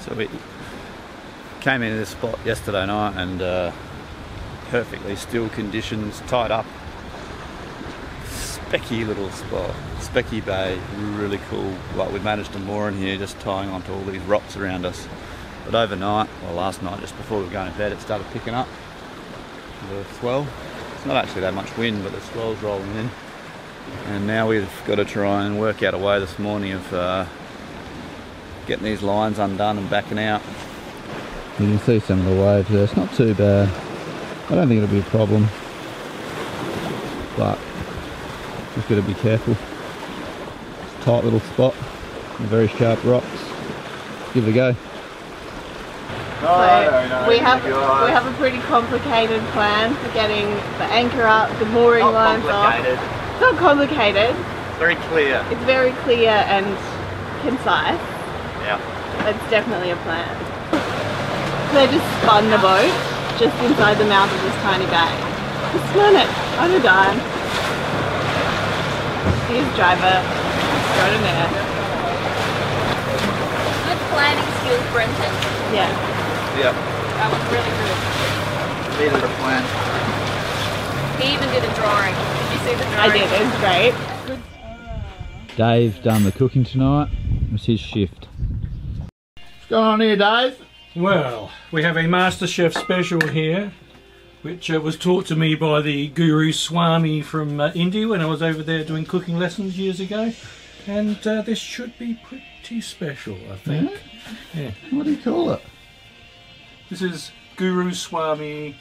So we came into this spot yesterday night and perfectly still conditions, tied up. Specky little spot, specky bay, really cool. Like we've managed to moor in here, just tying onto all these rocks around us. But overnight, well last night, just before we were going to bed, it started picking up the swell. It's not actually that much wind, but the swell's rolling in. And now we've got to try and work out a way this morning of getting these lines undone and backing out. You can see some of the waves there. It's not too bad. I don't think it'll be a problem, but just got to be careful. It's a tight little spot, very sharp rocks. Give it a go. So we have a pretty complicated plan for getting the anchor up, the mooring lines off. It's not complicated. Very clear. It's very clear and concise. Yeah. It's definitely a plan. They just spun the boat just inside the mouth of this tiny bay. Just spun it on a dime. Here's driver extraordinaire. Good planning skills, Brenton. Yeah. Yep. That was really good. Needed a plan. He even did a drawing. Did you see the drawing? I did, it was great. Dave's done the cooking tonight. It was his shift. What's going on here, Dave? Well, we have a Master Chef special here, which was taught to me by the guru Swami from India when I was over there doing cooking lessons years ago. And this should be pretty special, I think. Yeah. What do you call it? This is Guru Swami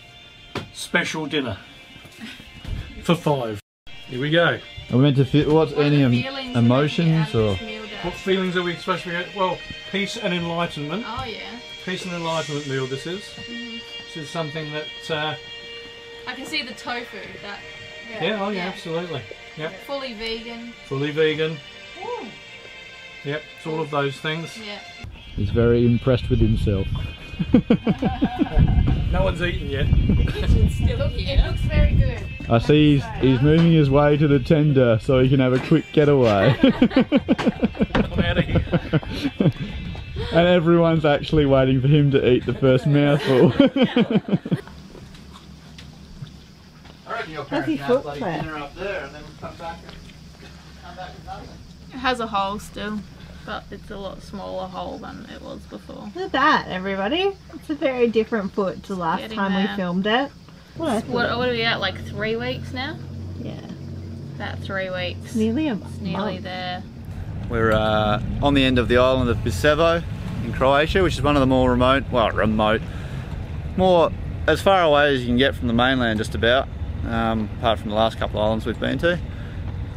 special dinner for 5. Here we go. Are we meant to feel what's any emotions or? What feelings are we supposed to be? Well, peace and enlightenment. Oh yeah. Peace and enlightenment meal this is. This is something that... I can see the tofu. That. Yeah, oh yeah, absolutely. Yep. Fully vegan. Fully vegan. Ooh. Yep, it's all of those things. Yeah. He's very impressed with himself. No one's eaten yet. It looks very good. I see he's moving his way to the tender so he can have a quick getaway. I'm out of here. And everyone's actually waiting for him to eat the first mouthful. I reckon your parents can have bloody dinner up there and then come back and nothing. It has a hole still, but it's a lot smaller hole than it was before. Look at that, everybody. It's a very different foot to last time we filmed it. What are we at, like 3 weeks now? Yeah. About 3 weeks. It's nearly a month. It's nearly there. We're on the end of the island of Poseidon in Croatia, which is one of the more remote, more as far away as you can get from the mainland just about, apart from the last couple of islands we've been to.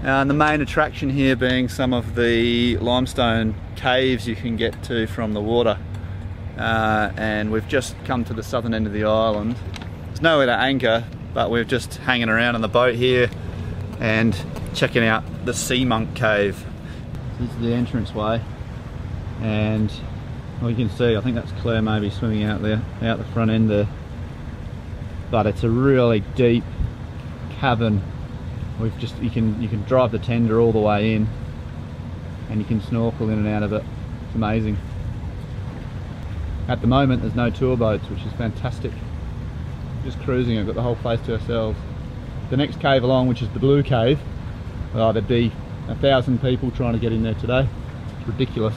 And the main attraction here being some of the limestone caves you can get to from the water. And we've just come to the southern end of the island. There's nowhere to anchor, but we're just hanging around in the boat here and checking out the Sea Monk Cave. This is the entranceway, and well, you can see, I think that's Claire maybe swimming out there, out the front end there. But it's a really deep cavern. You can drive the tender all the way in, and you can snorkel in and out of it. It's amazing. At the moment, there's no tour boats, which is fantastic. Just cruising, we've got the whole place to ourselves. The next cave along, which is the Blue Cave, well, there'd be 1,000 people trying to get in there today. It's ridiculous.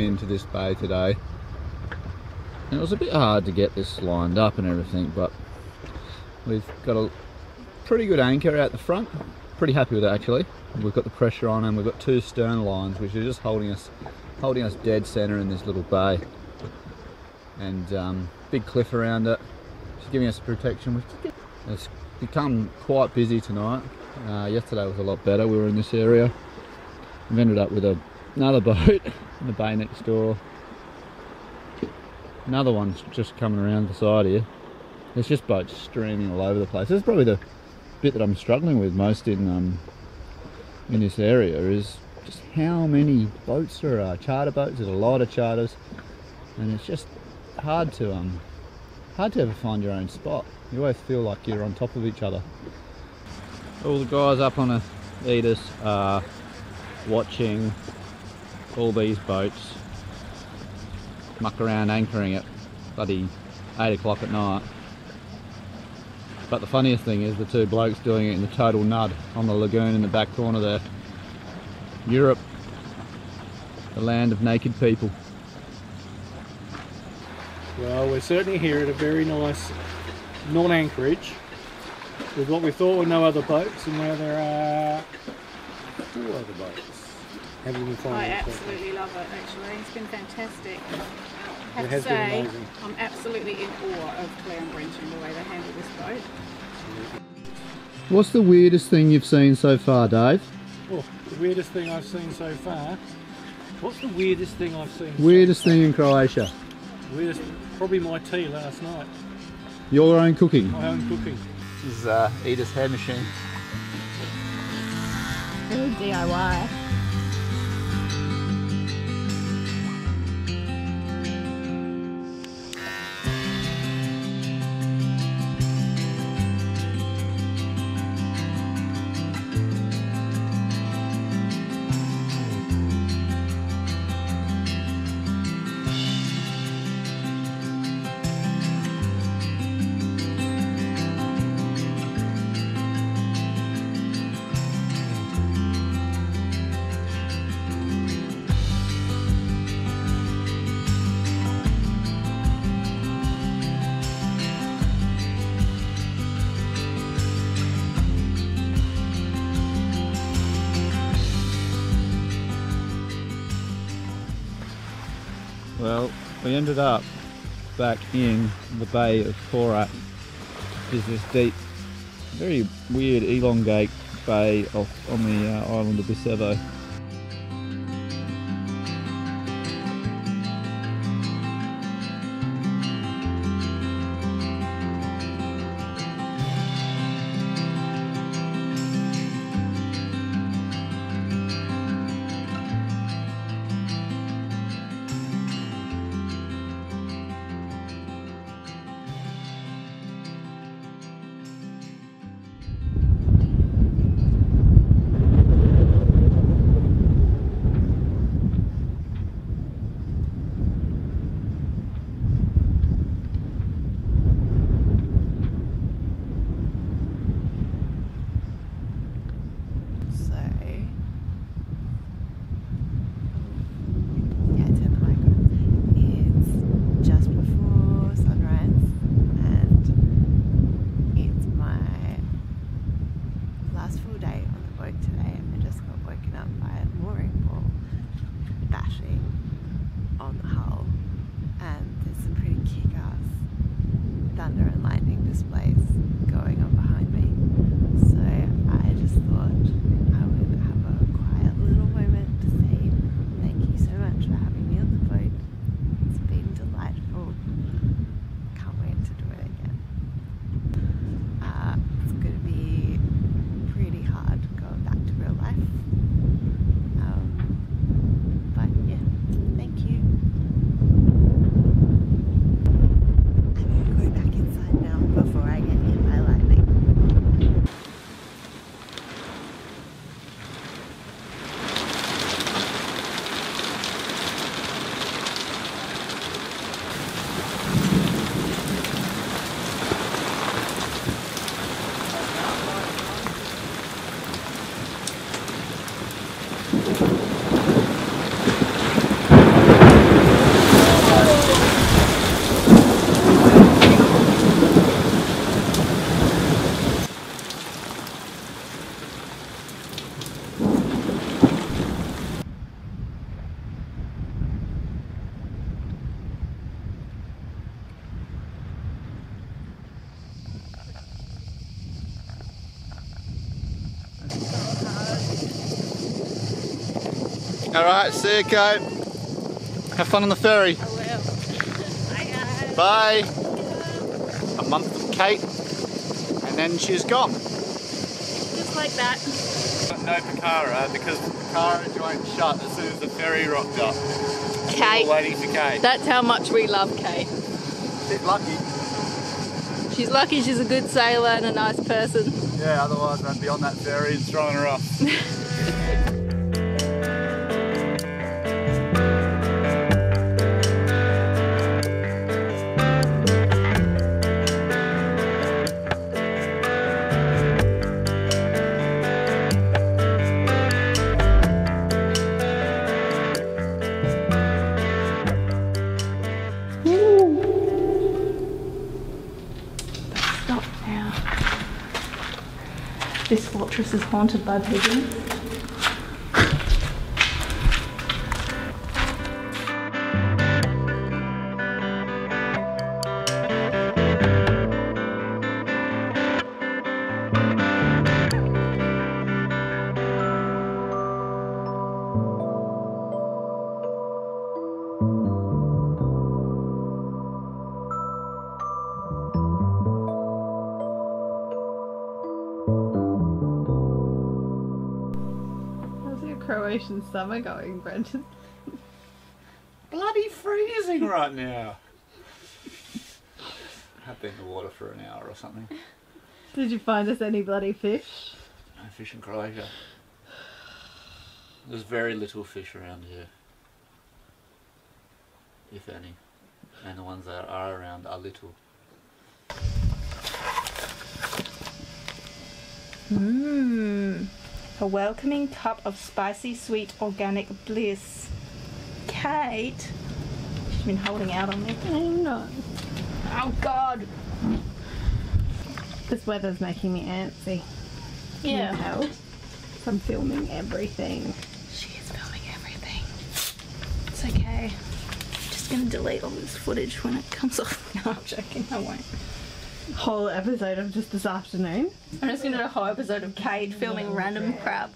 into this bay today, and it was a bit hard to get this lined up and everything, but we've got a pretty good anchor out the front. Pretty happy with it actually. We've got the pressure on, and we've got 2 stern lines which are just holding us dead center in this little bay, and big cliff around it, just giving us protection. It's become quite busy tonight. Yesterday was a lot better. We were in this area. We've ended up with another boat in the bay next door. Another one's just coming around the side here. There's just boats streaming all over the place. This is probably the bit that I'm struggling with most in this area, is just how many boats there are. Charter boats. There's a lot of charters, and it's just hard to ever find your own spot. You always feel like you're on top of each other. All the guys up on a Aedis are watching all these boats muck around anchoring at bloody 8 o'clock at night. But the funniest thing is the 2 blokes doing it in the total nud on the lagoon in the back corner there. Europe, the land of naked people. Well, we're certainly here at a very nice non-anchorage with what we thought were no other boats, and now there are 4 other boats. How did you find I it? absolutely love it actually. It's been fantastic. I It have has to been say, amazing. I'm absolutely in awe of Claire and Brenton, the way they handle this boat. What's the weirdest thing you've seen so far, Dave? Oh, the weirdest thing I've seen so far? What's the weirdest thing I've seen Weirdest thing in Croatia? Weirdest, probably my tea last night. Your own cooking? My own cooking. This is Aedis hair machine. Really DIY. Well, we ended up back in the Bay of Korat, which is this deep, very weird elongate bay off on the island of Bisevo. Alright, see you, Kate. Have fun on the ferry. I will. Bye. A month of Kate, and then she's gone. Just like that. No Picara, because the Picara joint shut as soon as the ferry rocked up. Kate. We were waiting for Kate. That's how much we love Kate. She's lucky. She's lucky she's a good sailor and a nice person. Yeah, otherwise I'd be on that ferry and throwing her off. This fortress is haunted by pigeons. Croatian summer going, Brenton? Bloody freezing right now. I've been in the water for an hour or something. Did you find us any bloody fish? No fish in Croatia. There's very little fish around here, if any, and the ones that are around are little. Mmm. A welcoming cup of spicy, sweet, organic bliss. Kate? She's been holding out on me. I know. Oh, God. This weather's making me antsy. Yeah. Can you tell? I'm filming everything. She is filming everything. It's okay. I'm just gonna delete all this footage when it comes off. No, I'm joking, I won't. Whole episode of just this afternoon. I'm just gonna do a whole episode of Kate filming random crap.